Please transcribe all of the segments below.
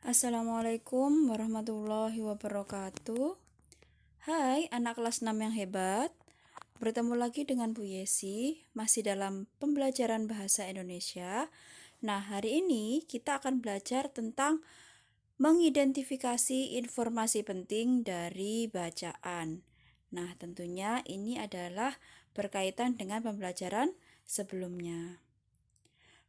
Assalamualaikum warahmatullahi wabarakatuh. Hai anak kelas 6 yang hebat. Bertemu lagi dengan Bu Yesi, masih dalam pembelajaran bahasa Indonesia. Nah, hari ini kita akan belajar tentang mengidentifikasi informasi penting dari bacaan. Nah, tentunya ini adalah berkaitan dengan pembelajaran sebelumnya.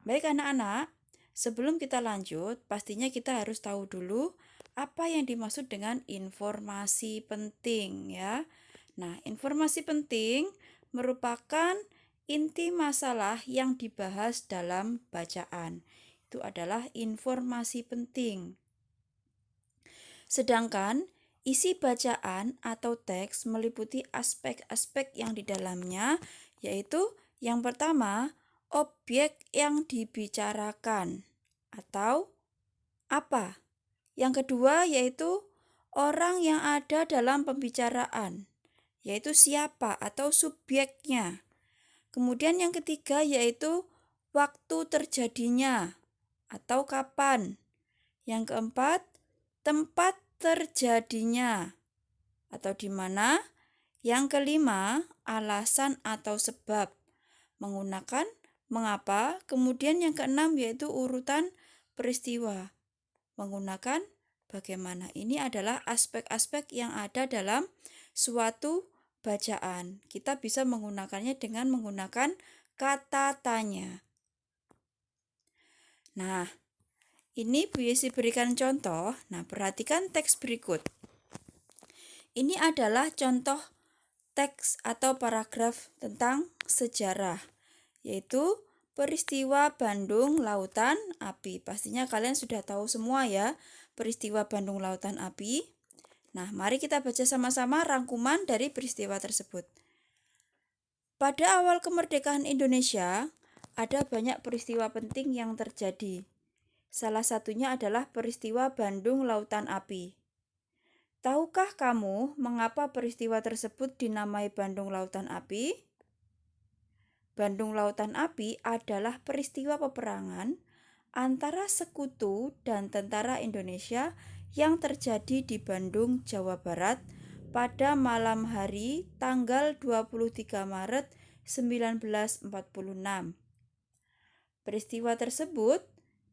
Baik anak-anak, sebelum kita lanjut, pastinya kita harus tahu dulu apa yang dimaksud dengan informasi penting ya. Nah, informasi penting merupakan inti masalah yang dibahas dalam bacaan. Itu adalah informasi penting. Sedangkan isi bacaan atau teks meliputi aspek-aspek yang di dalamnya, yaitu yang pertama, objek yang dibicarakan atau apa. Yang kedua yaitu orang yang ada dalam pembicaraan, yaitu siapa atau subjeknya. Kemudian yang ketiga yaitu waktu terjadinya atau kapan. Yang keempat, tempat terjadinya atau di mana. Yang kelima, alasan atau sebab menggunakan mengapa. Kemudian yang keenam yaitu urutan peristiwa menggunakan bagaimana. Ini adalah aspek-aspek yang ada dalam suatu bacaan. Kita bisa menggunakannya dengan menggunakan kata tanya. Nah, ini Bu Yesi berikan contoh. Nah, perhatikan teks berikut. Ini adalah contoh teks atau paragraf tentang sejarah, yaitu peristiwa Bandung Lautan Api. Pastinya kalian sudah tahu semua ya, peristiwa Bandung Lautan Api. Nah, mari kita baca sama-sama rangkuman dari peristiwa tersebut. Pada awal kemerdekaan Indonesia, ada banyak peristiwa penting yang terjadi. Salah satunya adalah peristiwa Bandung Lautan Api. Tahukah kamu mengapa peristiwa tersebut dinamai Bandung Lautan Api? Bandung Lautan Api adalah peristiwa peperangan antara sekutu dan tentara Indonesia yang terjadi di Bandung, Jawa Barat pada malam hari tanggal 23 Maret 1946. Peristiwa tersebut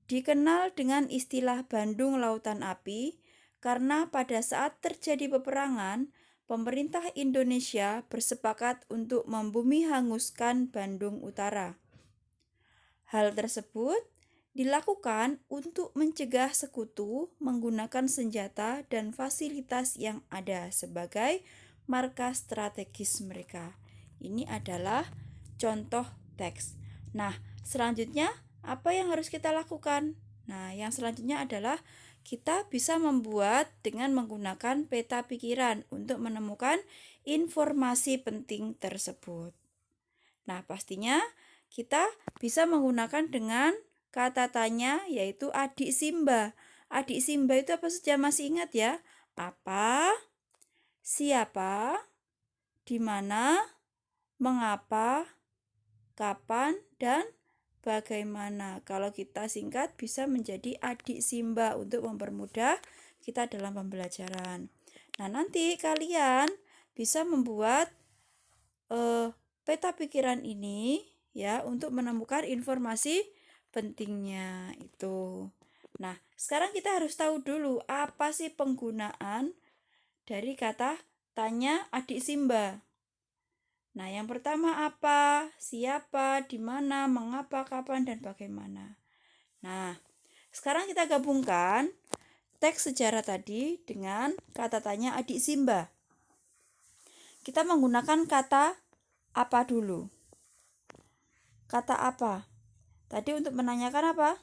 dikenal dengan istilah Bandung Lautan Api karena pada saat terjadi peperangan, pemerintah Indonesia bersepakat untuk membumi hanguskan Bandung Utara. Hal tersebut dilakukan untuk mencegah sekutu menggunakan senjata dan fasilitas yang ada sebagai markas strategis mereka. Ini adalah contoh teks. Nah, selanjutnya apa yang harus kita lakukan? Nah, yang selanjutnya adalah kita bisa membuat dengan menggunakan peta pikiran untuk menemukan informasi penting tersebut. Nah, pastinya kita bisa menggunakan dengan kata tanya yaitu adik Simba. Adik Simba itu apa saja masih ingat ya? Apa, siapa, di mana, mengapa, kapan, dan bagaimana. Kalau kita singkat bisa menjadi adik Simba untuk mempermudah kita dalam pembelajaran. Nah, nanti kalian bisa membuat peta pikiran ini ya untuk menemukan informasi pentingnya itu. Nah, sekarang kita harus tahu dulu apa sih penggunaan dari kata tanya adik Simba. Nah, yang pertama apa, siapa, di mana, mengapa, kapan, dan bagaimana. Nah, sekarang kita gabungkan teks sejarah tadi dengan kata tanya adik Simba. Kita menggunakan kata apa dulu? Kata apa? Tadi untuk menanyakan apa?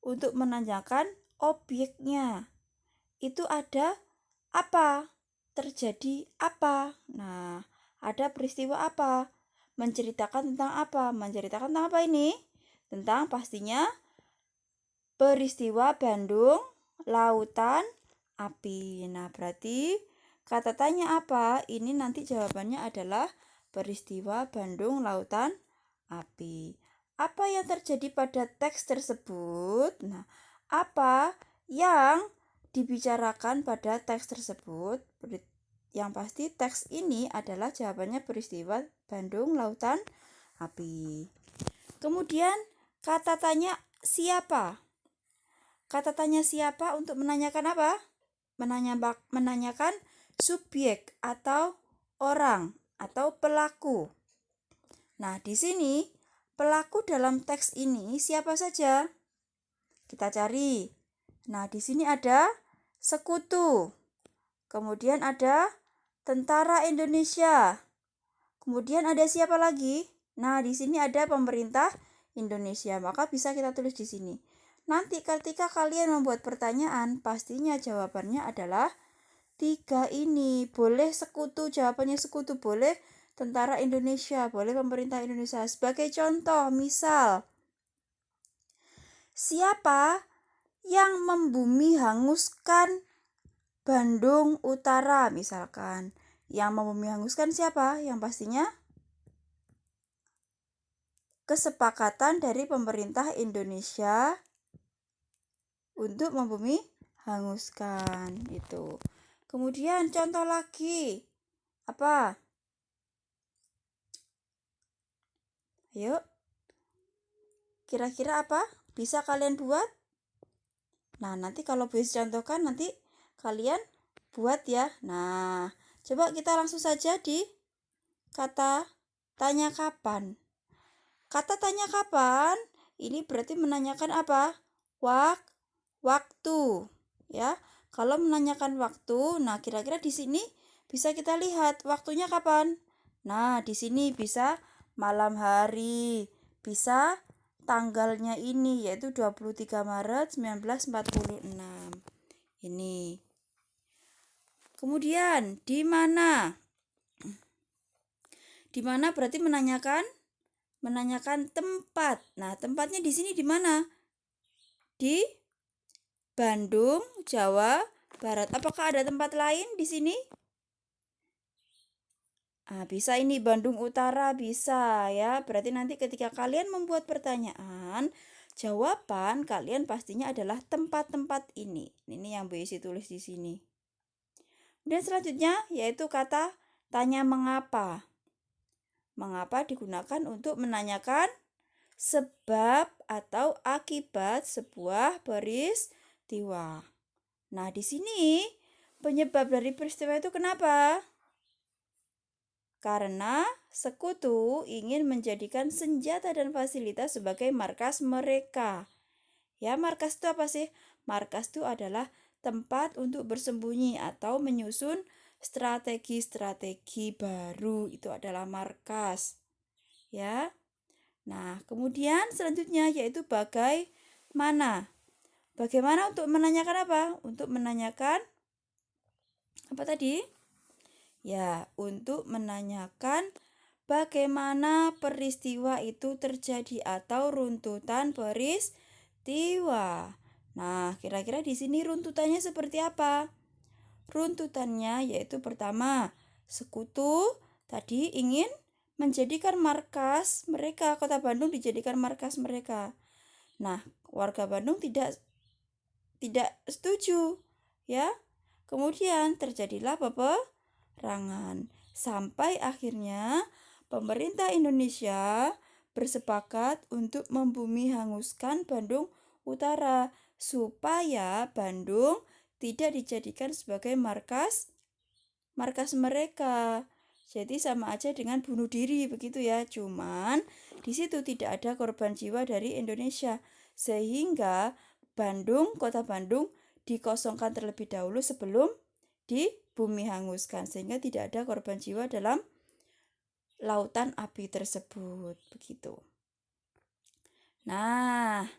Untuk menanyakan objeknya. Itu ada apa? Terjadi apa? Nah, ada peristiwa apa? Menceritakan tentang apa? Menceritakan tentang apa ini? Tentang pastinya peristiwa Bandung Lautan Api. Nah, berarti kata tanya apa? Ini nanti jawabannya adalah peristiwa Bandung Lautan Api. Apa yang terjadi pada teks tersebut? Nah, apa yang dibicarakan pada teks tersebut. Yang pasti teks ini adalah jawabannya peristiwa Bandung Lautan Api. Kemudian kata tanya siapa? Kata tanya siapa untuk menanyakan apa? Menanyakan subjek atau orang atau pelaku. Nah, di sini pelaku dalam teks ini siapa saja? Kita cari. Nah, di sini ada sekutu. Kemudian ada tentara Indonesia. Kemudian ada siapa lagi? Nah, di sini ada pemerintah Indonesia. Maka bisa kita tulis di sini. Nanti ketika kalian membuat pertanyaan, pastinya jawabannya adalah 3 ini. Boleh sekutu, jawabannya sekutu. Boleh tentara Indonesia, boleh pemerintah Indonesia. Sebagai contoh, misal, siapa yang membumi hanguskan Bandung Utara misalkan? Yang membumi hanguskan siapa? Yang pastinya kesepakatan dari pemerintah Indonesia untuk membumi hanguskan itu. Kemudian contoh lagi. Apa? Ayo. Kira-kira apa? Bisa kalian buat? Nah, nanti kalau bisa contohkan nanti kalian buat ya. Nah, coba kita langsung saja di kata tanya kapan. Kata tanya kapan ini berarti menanyakan apa? Waktu, ya. Kalau menanyakan waktu, nah kira-kira di sini bisa kita lihat waktunya kapan. Nah, di sini bisa malam hari, bisa tanggalnya ini yaitu 23 Maret 1946. Ini. Kemudian di mana? Di mana berarti menanyakan tempat. Nah, tempatnya di sini di mana? Di Bandung, Jawa Barat. Apakah ada tempat lain di sini? Bisa ini Bandung Utara, bisa ya. Berarti nanti ketika kalian membuat pertanyaan, jawaban kalian pastinya adalah tempat-tempat ini. Ini yang Bu Isi tulis di sini. Dan selanjutnya yaitu kata tanya mengapa. Mengapa digunakan untuk menanyakan sebab atau akibat sebuah peristiwa. Nah, di sini penyebab dari peristiwa itu kenapa? Karena sekutu ingin menjadikan senjata dan fasilitas sebagai markas mereka. Ya, markas itu apa sih? Markas itu adalah tempat untuk bersembunyi atau menyusun strategi-strategi baru. Itu adalah markas. Ya. Nah, kemudian selanjutnya yaitu bagaimana. Bagaimana untuk menanyakan apa? Untuk menanyakan apa tadi? Ya, untuk menanyakan bagaimana peristiwa itu terjadi atau runtutan peristiwa. Nah, kira-kira di sini runtutannya seperti apa? Runtutannya yaitu pertama, sekutu tadi ingin menjadikan markas mereka, Kota Bandung dijadikan markas mereka. Nah, warga Bandung tidak setuju, ya. Kemudian terjadilah peperangan sampai akhirnya pemerintah Indonesia bersepakat untuk membumi hanguskan Bandung Utara supaya Bandung tidak dijadikan sebagai markas mereka. Jadi sama aja dengan bunuh diri begitu ya. Cuman di situ tidak ada korban jiwa dari Indonesia sehingga Kota Bandung dikosongkan terlebih dahulu sebelum dibumi hanguskan sehingga tidak ada korban jiwa dalam lautan api tersebut begitu. Nah,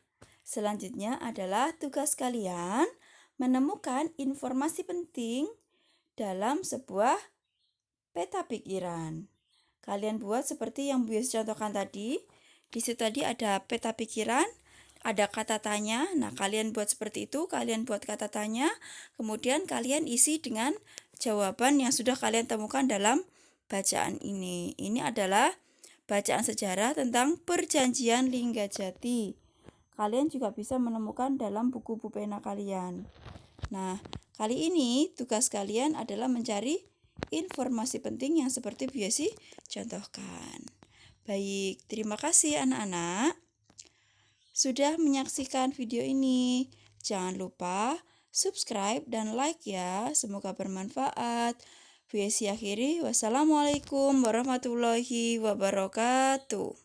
selanjutnya adalah tugas kalian menemukan informasi penting dalam sebuah peta pikiran. Kalian buat seperti yang Bu Yus contohkan tadi. Di situ tadi ada peta pikiran, ada kata tanya. Nah, kalian buat seperti itu, kalian buat kata tanya, kemudian kalian isi dengan jawaban yang sudah kalian temukan dalam bacaan ini. Ini adalah bacaan sejarah tentang Perjanjian Linggajati. kalian juga bisa menemukan dalam buku pena kalian. Nah, kali ini tugas kalian adalah mencari informasi penting yang seperti Bu Yesi contohkan. Baik, terima kasih anak-anak sudah menyaksikan video ini. Jangan lupa subscribe dan like ya. Semoga bermanfaat. Bu Yesi akhiri. Wassalamualaikum warahmatullahi wabarakatuh.